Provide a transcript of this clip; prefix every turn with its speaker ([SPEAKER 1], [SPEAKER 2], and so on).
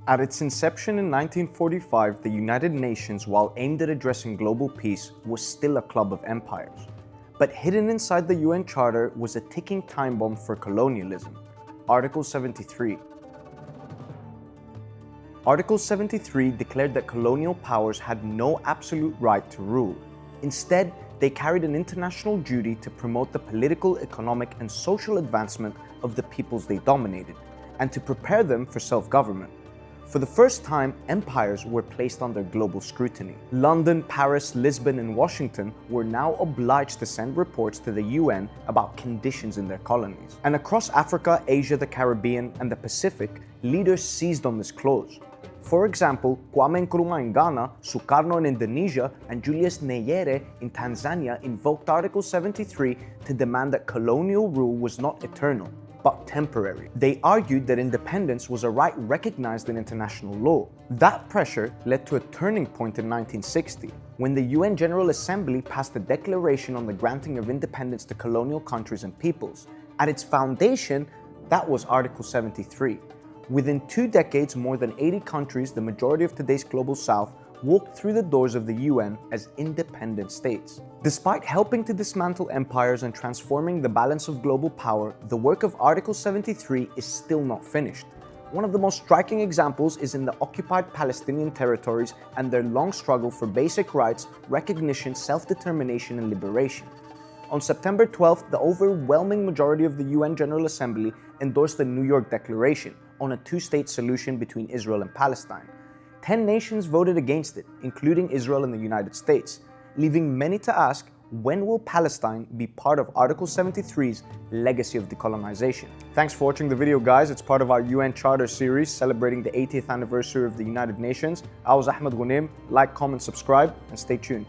[SPEAKER 1] At its inception in 1945, the United Nations, while aimed at addressing global peace, was still a club of empires. But hidden inside the UN Charter was a ticking time bomb for colonialism, Article 73. Article 73 declared that colonial powers had no absolute right to rule. Instead, they carried an international duty to promote the political, economic, and social advancement of the peoples they dominated, and to prepare them for self-government. For the first time, empires were placed under global scrutiny. London, Paris, Lisbon, and Washington were now obliged to send reports to the UN about conditions in their colonies. And across Africa, Asia, the Caribbean, and the Pacific, leaders seized on this clause. For example, Kwame Nkrumah in Ghana, Sukarno in Indonesia, and Julius Nyerere in Tanzania invoked Article 73 to demand that colonial rule was not eternal, but temporary. They argued that independence was a right recognized in international law. That pressure led to a turning point in 1960, when the UN General Assembly passed a declaration on the granting of independence to colonial countries and peoples. At its foundation, that was Article 73. Within 2 decades, more than 80 countries, the majority of today's global south, walked through the doors of the UN as independent states. Despite helping to dismantle empires and transforming the balance of global power, the work of Article 73 is still not finished. One of the most striking examples is in the occupied Palestinian territories and their long struggle for basic rights, recognition, self-determination, and liberation. On September 12th, the overwhelming majority of the UN General Assembly endorsed the New York Declaration on a two-state solution between Israel and Palestine. 10 nations voted against it, including Israel and the United States, leaving many to ask, when will Palestine be part of Article 73's legacy of decolonization? Thanks for watching the video, guys. It's part of our UN Charter series celebrating the 80th anniversary of the United Nations. I was Ahmed Ghoneim. Like, comment, subscribe, and stay tuned.